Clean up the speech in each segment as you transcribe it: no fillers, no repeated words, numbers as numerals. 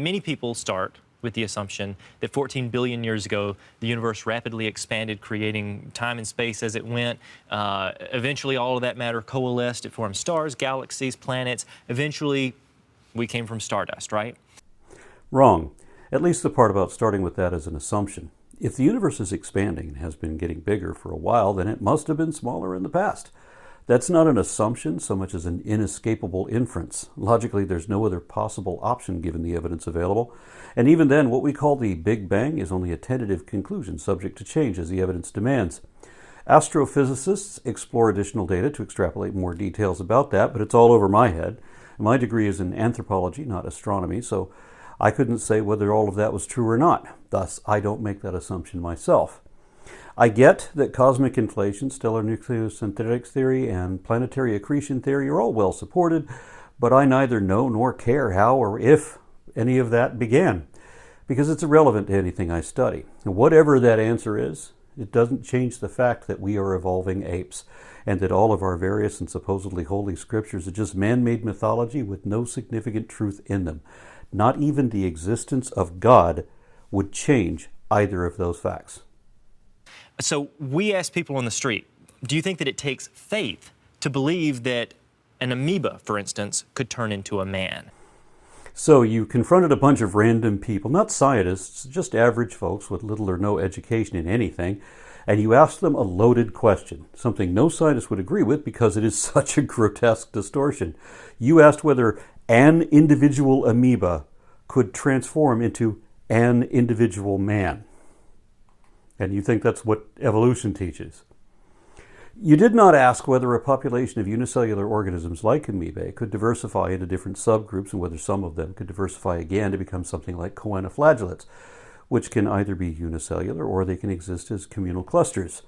many people start with the assumption that 14 billion years ago, the universe rapidly expanded, creating time and space as it went. Eventually, all of that matter coalesced. It formed stars, galaxies, planets. Eventually, we came from stardust, right? Wrong. At least the part about starting with that as an assumption. If the universe is expanding and has been getting bigger for a while, then it must have been smaller in the past. That's not an assumption so much as an inescapable inference. Logically, there's no other possible option given the evidence available. And even then, what we call the Big Bang is only a tentative conclusion subject to change as the evidence demands. Astrophysicists explore additional data to extrapolate more details about that, but it's all over my head. My degree is in anthropology, not astronomy, so I couldn't say whether all of that was true or not. Thus, I don't make that assumption myself. I get that cosmic inflation, stellar nucleosynthetic theory, and planetary accretion theory are all well supported, but I neither know nor care how or if any of that began, because it's irrelevant to anything I study. And whatever that answer is, it doesn't change the fact that we are evolving apes, and that all of our various and supposedly holy scriptures are just man-made mythology with no significant truth in them. Not even the existence of God would change either of those facts. So we ask people on the street, do you think that it takes faith to believe that an amoeba, for instance, could turn into a man? So you confronted a bunch of random people, not scientists, just average folks with little or no education in anything, and you asked them a loaded question, something no scientist would agree with because it is such a grotesque distortion. You asked whether an individual amoeba could transform into an individual man. And you think that's what evolution teaches. You did not ask whether a population of unicellular organisms like amoebae could diversify into different subgroups and whether some of them could diversify again to become something like choanoflagellates, which can either be unicellular or they can exist as communal clusters.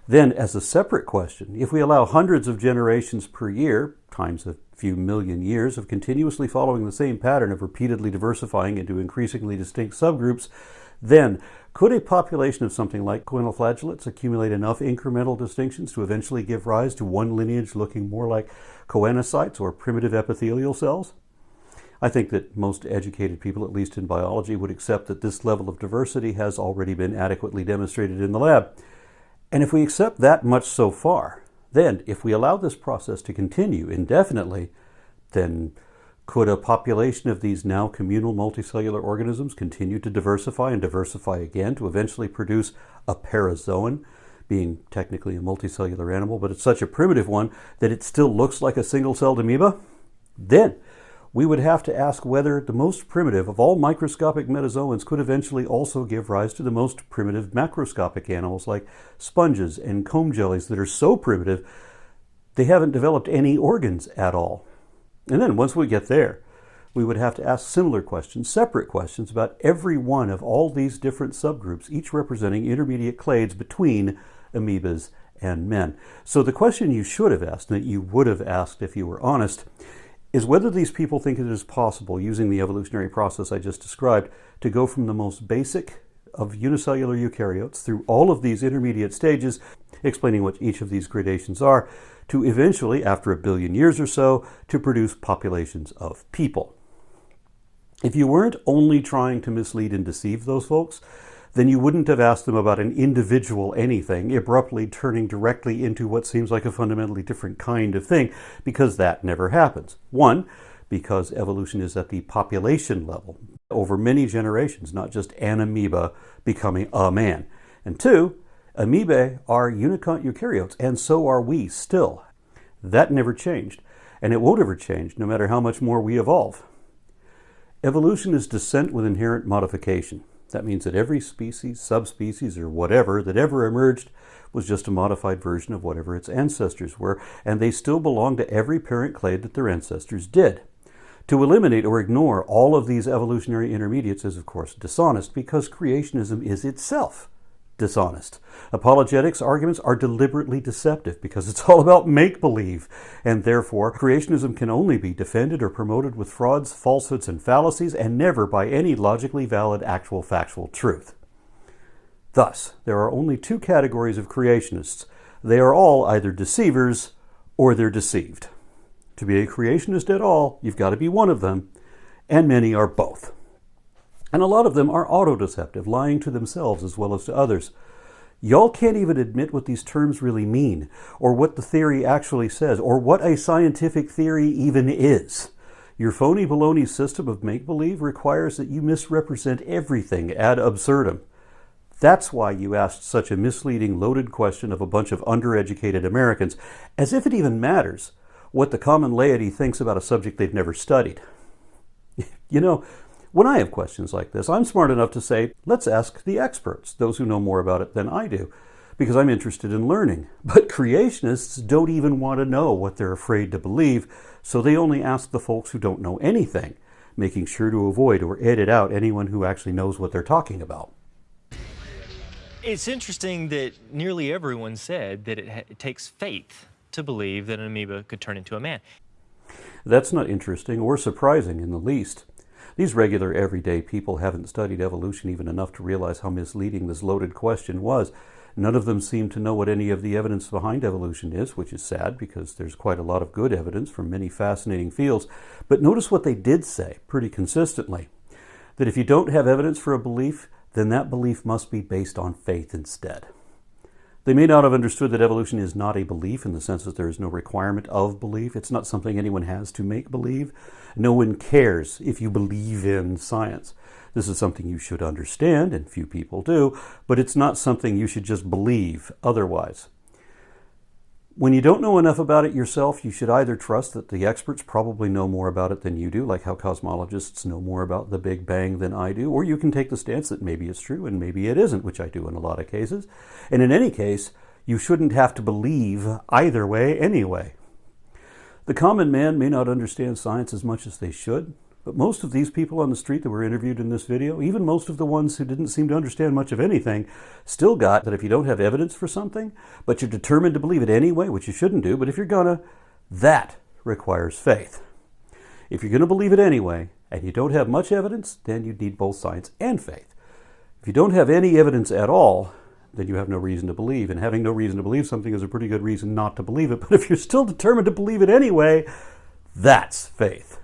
Then, as a separate question, if we allow hundreds of generations per year, times a few million years, of continuously following the same pattern of repeatedly diversifying into increasingly distinct subgroups, then could a population of something like choanoflagellates accumulate enough incremental distinctions to eventually give rise to one lineage looking more like choanocytes or primitive epithelial cells? I think that most educated people, at least in biology, would accept that this level of diversity has already been adequately demonstrated in the lab. And if we accept that much so far, then if we allow this process to continue indefinitely, then could a population of these now communal multicellular organisms continue to diversify and diversify again to eventually produce a parazoan, being technically a multicellular animal, but it's such a primitive one that it still looks like a single-celled amoeba? Then we would have to ask whether the most primitive of all microscopic metazoans could eventually also give rise to the most primitive macroscopic animals like sponges and comb jellies that are so primitive they haven't developed any organs at all. And then once we get there, we would have to ask similar questions, separate questions about every one of all these different subgroups, each representing intermediate clades between amoebas and men. So the question you should have asked, and that you would have asked if you were honest, is whether these people think it is possible, using the evolutionary process I just described, to go from the most basic of unicellular eukaryotes through all of these intermediate stages, explaining what each of these gradations are, to eventually, after 1 billion years or so, to produce populations of people. If you weren't only trying to mislead and deceive those folks, then you wouldn't have asked them about an individual anything, abruptly turning directly into what seems like a fundamentally different kind of thing, because that never happens. One, because evolution is at the population level, over many generations, not just an amoeba becoming a man. And two, amoebae are unicont eukaryotes, and so are we still. That never changed, and it won't ever change, no matter how much more we evolve. Evolution is descent with inherent modification. That means that every species, subspecies, or whatever that ever emerged was just a modified version of whatever its ancestors were, and they still belong to every parent clade that their ancestors did. To eliminate or ignore all of these evolutionary intermediates is, of course, dishonest, because creationism is itself dishonest. Apologetics arguments are deliberately deceptive because it's all about make-believe, and therefore creationism can only be defended or promoted with frauds, falsehoods, and fallacies, and never by any logically valid actual factual truth. Thus, there are only two categories of creationists. They are all either deceivers or they're deceived. To be a creationist at all, you've got to be one of them, and many are both. And a lot of them are autodeceptive, lying to themselves as well as to others. Y'all can't even admit what these terms really mean, or what the theory actually says, or what a scientific theory even is. Your phony baloney system of make-believe requires that you misrepresent everything ad absurdum. That's why you asked such a misleading, loaded question of a bunch of undereducated Americans, as if it even matters what the common laity thinks about a subject they've never studied. You know, when I have questions like this, I'm smart enough to say, let's ask the experts, those who know more about it than I do, because I'm interested in learning. But creationists don't even want to know what they're afraid to believe, so they only ask the folks who don't know anything, making sure to avoid or edit out anyone who actually knows what they're talking about. It's interesting that nearly everyone said that it takes faith to believe that an amoeba could turn into a man. That's not interesting or surprising in the least. These regular, everyday people haven't studied evolution even enough to realize how misleading this loaded question was. None of them seem to know what any of the evidence behind evolution is, which is sad because there's quite a lot of good evidence from many fascinating fields. But notice what they did say pretty consistently, that if you don't have evidence for a belief, then that belief must be based on faith instead. They may not have understood that evolution is not a belief in the sense that there is no requirement of belief. It's not something anyone has to make believe. No one cares if you believe in science. This is something you should understand, and few people do, but it's not something you should just believe otherwise. When you don't know enough about it yourself, you should either trust that the experts probably know more about it than you do, like how cosmologists know more about the Big Bang than I do, or you can take the stance that maybe it's true and maybe it isn't, which I do in a lot of cases. And in any case, you shouldn't have to believe either way anyway. The common man may not understand science as much as they should, but most of these people on the street that were interviewed in this video, even most of the ones who didn't seem to understand much of anything, still got that if you don't have evidence for something, but you're determined to believe it anyway, which you shouldn't do, but if you're gonna, that requires faith. If you're gonna believe it anyway, and you don't have much evidence, then you need both science and faith. If you don't have any evidence at all, then you have no reason to believe, and having no reason to believe something is a pretty good reason not to believe it, but if you're still determined to believe it anyway, that's faith.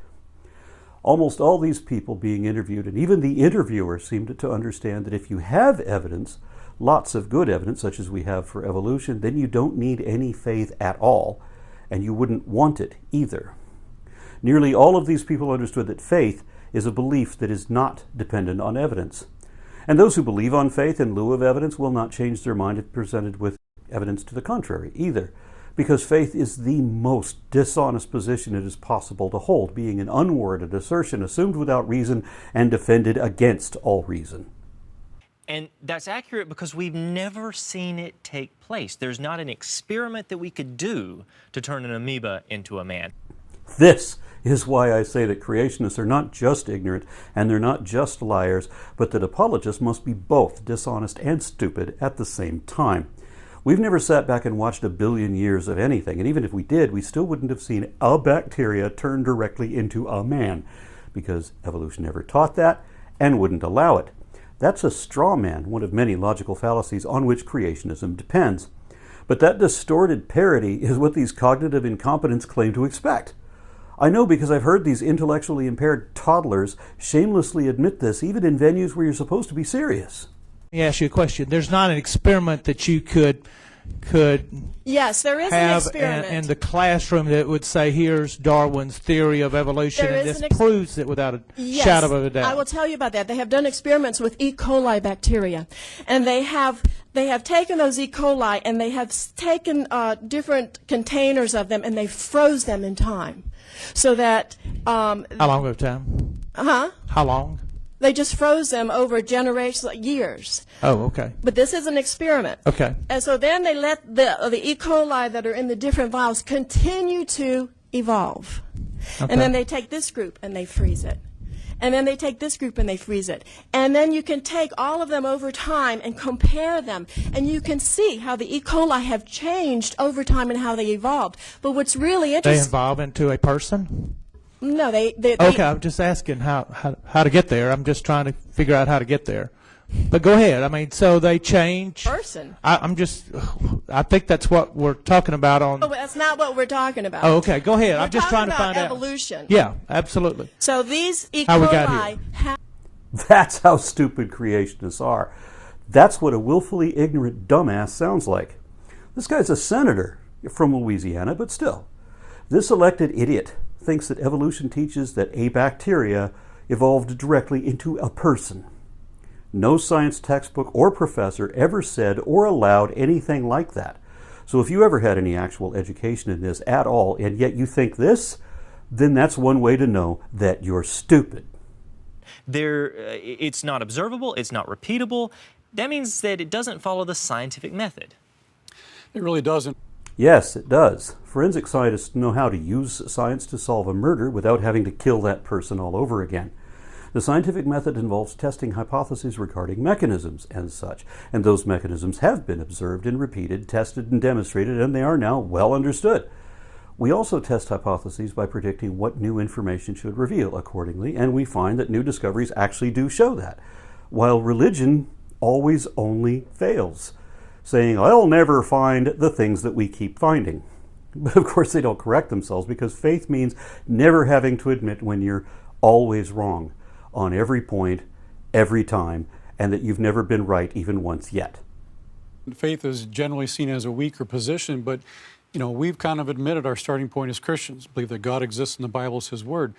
Almost all these people being interviewed, and even the interviewer, seemed to understand that if you have evidence, lots of good evidence, such as we have for evolution, then you don't need any faith at all, and you wouldn't want it either. Nearly all of these people understood that faith is a belief that is not dependent on evidence. And those who believe on faith in lieu of evidence will not change their mind if presented with evidence to the contrary either, because faith is the most dishonest position it is possible to hold, being an unworded assertion assumed without reason and defended against all reason. And that's accurate because we've never seen it take place. There's not an experiment that we could do to turn an amoeba into a man. This is why I say that creationists are not just ignorant and they're not just liars, but that apologists must be both dishonest and stupid at the same time. We've never sat back and watched a billion years of anything, and even if we did, we still wouldn't have seen a bacteria turn directly into a man, because evolution never taught that and wouldn't allow it. That's a straw man, one of many logical fallacies on which creationism depends. But that distorted parody is what these cognitive incompetents claim to expect. I know because I've heard these intellectually impaired toddlers shamelessly admit this, even in venues where you're supposed to be serious. Let me ask you a question. There's not an experiment that you could Yes, there is an have experiment. in the classroom that would say, here's Darwin's theory of evolution, There and is this an proves it without a Yes, shadow of a doubt. I will tell you about that. They have done experiments with E. coli bacteria, and they have taken those E. coli and they have taken different containers of them and they froze them in time, so that How long of time? How long? they just froze them over generations, like years. Oh, okay. But this is an experiment. Okay. And so then they let the E. coli that are in the different vials continue to evolve. Okay. And then they take this group and they freeze it. And then they take this group and they freeze it. And then you can take all of them over time and compare them. And you can see how the E. coli have changed over time and how they evolved. But what's really They interesting... evolve into a person? No, they Okay, I'm just asking how to get there. I'm just trying to figure out how to get there. But go ahead. I mean, so they change. person. I think that's what we're talking about on. Oh, but that's not what we're talking about. Oh, okay. Go ahead. We're I'm just trying talking to find about out. evolution. Yeah, absolutely. So these E. How we got coli here. have... That's how stupid creationists are. That's what a willfully ignorant dumbass sounds like. This guy's a senator from Louisiana, but still. This elected idiot thinks that evolution teaches that a bacteria evolved directly into a person. No science textbook or professor ever said or allowed anything like that. So if you ever had any actual education in this at all, and yet you think this, then that's one way to know that you're stupid. It's not observable, it's not repeatable. That means that it doesn't follow the scientific method. It really doesn't. Yes, it does. Forensic scientists know how to use science to solve a murder without having to kill that person all over again. The scientific method involves testing hypotheses regarding mechanisms and such, and those mechanisms have been observed and repeated, tested and demonstrated, and they are now well understood. We also test hypotheses by predicting what new information should reveal accordingly, and we find that new discoveries actually do show that, while religion always only fails, saying, I'll never find the things that we keep finding. But of course they don't correct themselves, because faith means never having to admit when you're always wrong on every point, every time, and that you've never been right even once yet. Faith is generally seen as a weaker position, but we've kind of admitted our starting point as Christians, believe that God exists and the Bible is His Word.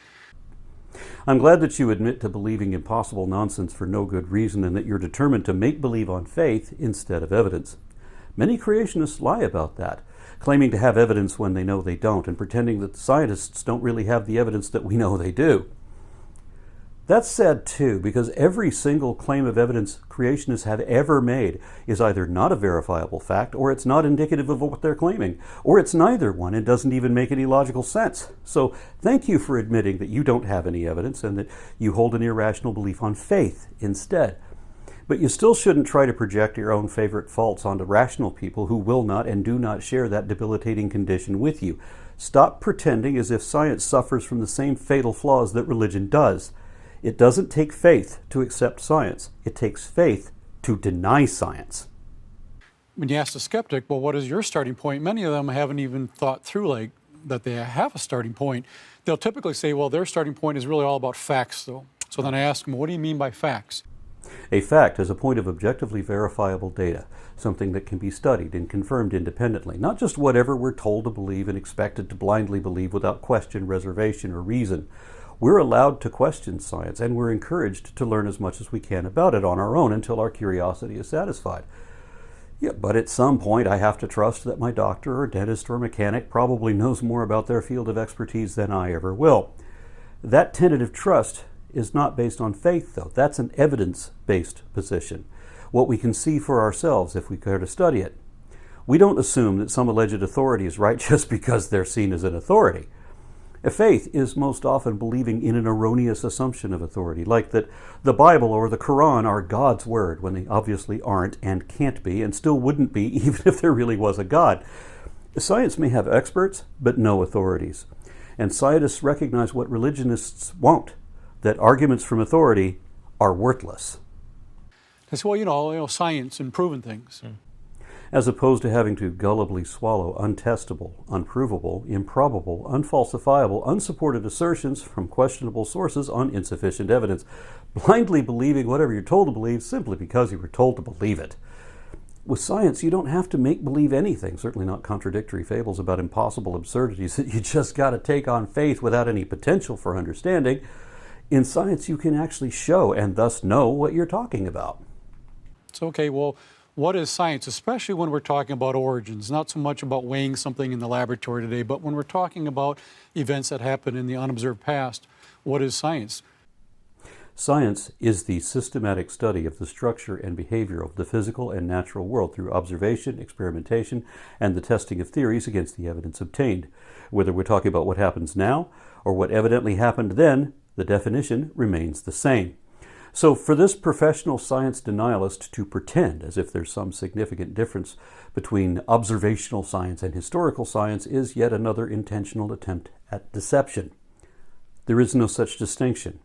I'm glad that you admit to believing impossible nonsense for no good reason, and that you're determined to make believe on faith instead of evidence. Many creationists lie about that, claiming to have evidence when they know they don't, and pretending that the scientists don't really have the evidence that we know they do. That's sad too, because every single claim of evidence creationists have ever made is either not a verifiable fact, or it's not indicative of what they're claiming, or it's neither one and doesn't even make any logical sense. So thank you for admitting that you don't have any evidence and that you hold an irrational belief on faith instead. But you still shouldn't try to project your own favorite faults onto rational people who will not and do not share that debilitating condition with you. Stop pretending as if science suffers from the same fatal flaws that religion does. It doesn't take faith to accept science. It takes faith to deny science. When you ask the skeptic, well, what is your starting point? Many of them haven't even thought through that they have a starting point. They'll typically say, well, their starting point is really all about facts, though. So then I ask them, what do you mean by facts? A fact is a point of objectively verifiable data, something that can be studied and confirmed independently, not just whatever we're told to believe and expected to blindly believe without question, reservation, or reason. We're allowed to question science, and we're encouraged to learn as much as we can about it on our own until our curiosity is satisfied. Yeah, but at some point I have to trust that my doctor or dentist or mechanic probably knows more about their field of expertise than I ever will. That tentative trust is not based on faith, though. That's an evidence-based position, what we can see for ourselves if we care to study it. We don't assume that some alleged authority is right just because they're seen as an authority. A faith is most often believing in an erroneous assumption of authority, like that the Bible or the Quran are God's word, when they obviously aren't and can't be and still wouldn't be even if there really was a God. Science may have experts, but no authorities. And scientists recognize what religionists won't, that arguments from authority are worthless. They say, well, science and proven things. As opposed to having to gullibly swallow untestable, unprovable, improbable, unfalsifiable, unsupported assertions from questionable sources on insufficient evidence, blindly believing whatever you're told to believe simply because you were told to believe it. With science, you don't have to make believe anything, certainly not contradictory fables about impossible absurdities that you just got to take on faith without any potential for understanding. In science, you can actually show and thus know what you're talking about. It's okay, well, what is science, especially when we're talking about origins? Not so much about weighing something in the laboratory today, but when we're talking about events that happen in the unobserved past, what is science? Science is the systematic study of the structure and behavior of the physical and natural world through observation, experimentation, and the testing of theories against the evidence obtained. Whether we're talking about what happens now or what evidently happened then, the definition remains the same. So for this professional science denialist to pretend as if there's some significant difference between observational science and historical science is yet another intentional attempt at deception. There is no such distinction.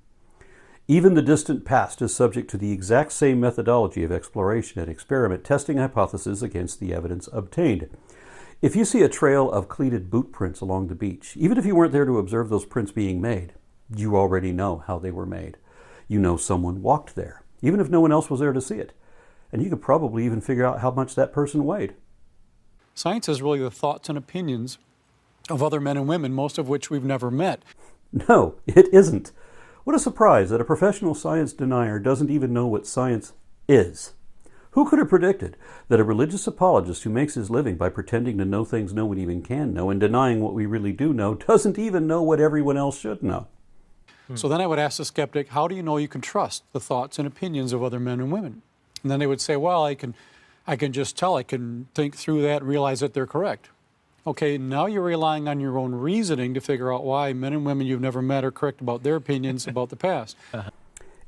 Even the distant past is subject to the exact same methodology of exploration and experiment, testing hypotheses against the evidence obtained. If you see a trail of cleated boot prints along the beach, even if you weren't there to observe those prints being made, you already know how they were made. You know someone walked there, even if no one else was there to see it. And you could probably even figure out how much that person weighed. Science is really the thoughts and opinions of other men and women, most of which we've never met. No, it isn't. What a surprise that a professional science denier doesn't even know what science is. Who could have predicted that a religious apologist who makes his living by pretending to know things no one even can know and denying what we really do know doesn't even know what everyone else should know? So then I would ask the skeptic, how do you know you can trust the thoughts and opinions of other men and women? And then they would say, well, I can just tell, I can think through that and realize that they're correct. Okay, now you're relying on your own reasoning to figure out why men and women you've never met are correct about their opinions about the past.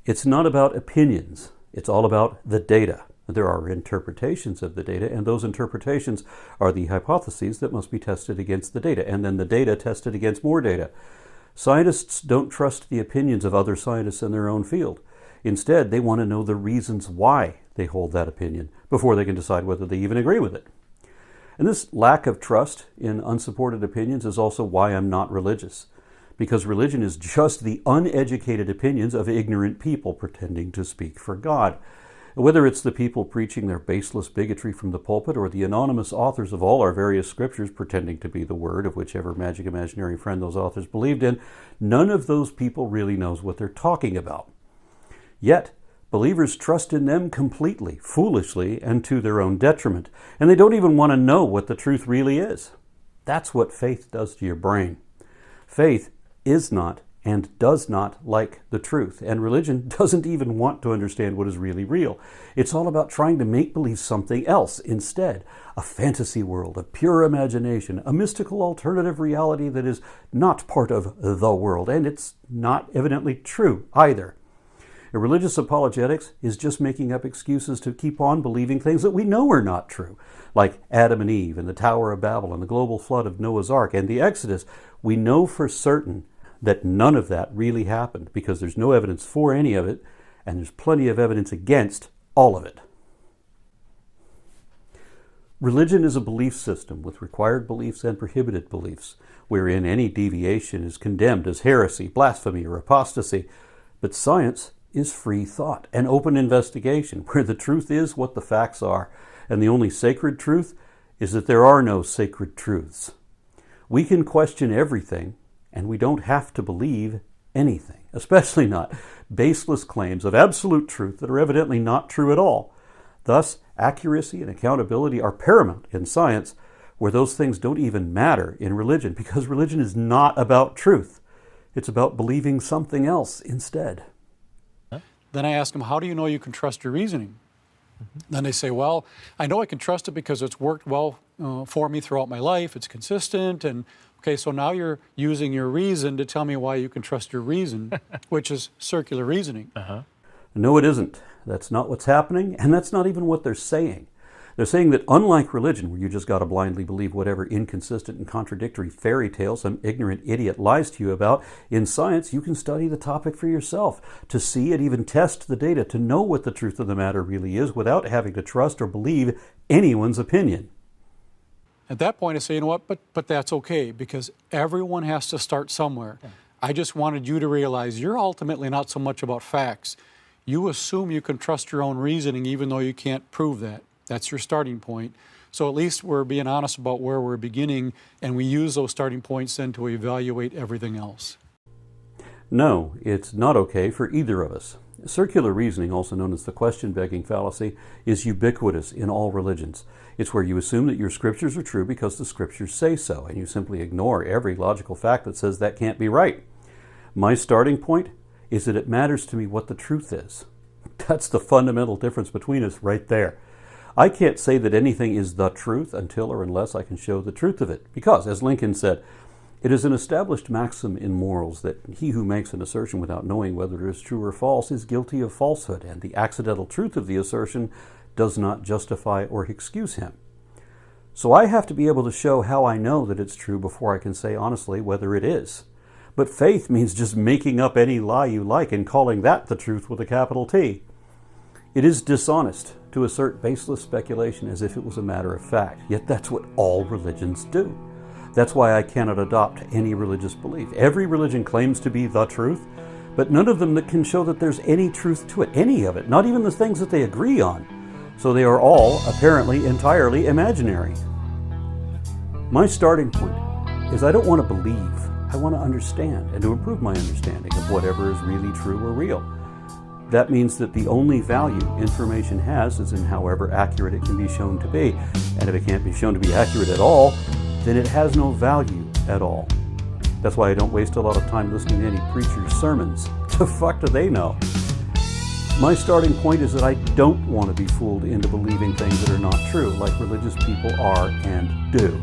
It's not about opinions. It's all about the data. There are interpretations of the data, and those interpretations are the hypotheses that must be tested against the data, and then the data tested against more data. Scientists don't trust the opinions of other scientists in their own field. Instead, they want to know the reasons why they hold that opinion before they can decide whether they even agree with it. And this lack of trust in unsupported opinions is also why I'm not religious, because religion is just the uneducated opinions of ignorant people pretending to speak for God. Whether it's the people preaching their baseless bigotry from the pulpit or the anonymous authors of all our various scriptures pretending to be the word of whichever magic imaginary friend those authors believed in, none of those people really knows what they're talking about. Yet, believers trust in them completely, foolishly, and to their own detriment, and they don't even want to know what the truth really is. That's what faith does to your brain. Faith is not and does not like the truth, and religion doesn't even want to understand what is really real. It's all about trying to make believe something else instead, a fantasy world, a pure imagination, a mystical alternative reality that is not part of the world, and it's not evidently true either. Religious apologetics is just making up excuses to keep on believing things that we know are not true, like Adam and Eve and the Tower of Babel and the global flood of Noah's Ark and the Exodus. We know for certain that none of that really happened because there's no evidence for any of it, and there's plenty of evidence against all of it. Religion is a belief system with required beliefs and prohibited beliefs, wherein any deviation is condemned as heresy, blasphemy, or apostasy. But science is free thought and open investigation, where the truth is what the facts are, and the only sacred truth is that there are no sacred truths. We can question everything, and we don't have to believe anything, especially not baseless claims of absolute truth that are evidently not true at all. Thus, accuracy and accountability are paramount in science, where those things don't even matter in religion, because religion is not about truth. It's about believing something else instead. Then I ask them, how do you know you can trust your reasoning? Then they say, well, I know I can trust it because it's worked well for me throughout my life. It's consistent. And okay, so now you're using your reason to tell me why you can trust your reason, which is circular reasoning. No, it isn't. That's not what's happening, and that's not even what they're saying. They're saying that unlike religion, where you just got to blindly believe whatever inconsistent and contradictory fairy tale some ignorant idiot lies to you about, in science you can study the topic for yourself, to see and even test the data, to know what the truth of the matter really is without having to trust or believe anyone's opinion. At that point I say, you know what, but that's okay, because everyone has to start somewhere. I just wanted you to realize you're ultimately not so much about facts. You assume you can trust your own reasoning even though you can't prove that. That's your starting point. So at least we're being honest about where we're beginning, and we use those starting points then to evaluate everything else. No, it's not okay for either of us. Circular reasoning, also known as the question-begging fallacy, is ubiquitous in all religions. It's where you assume that your scriptures are true because the scriptures say so, and you simply ignore every logical fact that says that can't be right. My starting point is that it matters to me what the truth is. That's the fundamental difference between us right there. I can't say that anything is the truth until or unless I can show the truth of it. Because, as Lincoln said, it is an established maxim in morals that he who makes an assertion without knowing whether it is true or false is guilty of falsehood, and the accidental truth of the assertion does not justify or excuse him. So I have to be able to show how I know that it's true before I can say honestly whether it is. But faith means just making up any lie you like and calling that the truth with a capital T. It is dishonest to assert baseless speculation as if it was a matter of fact, yet that's what all religions do. That's why I cannot adopt any religious belief. Every religion claims to be the truth, but none of them that can show that there's any truth to it, any of it, not even the things that they agree on. So they are all apparently entirely imaginary. My starting point is I don't want to believe. I want to understand and to improve my understanding of whatever is really true or real. That means that the only value information has is in however accurate it can be shown to be. And if it can't be shown to be accurate at all, then it has no value at all. That's why I don't waste a lot of time listening to any preacher's sermons. The fuck do they know? My starting point is that I don't want to be fooled into believing things that are not true, like religious people are and do.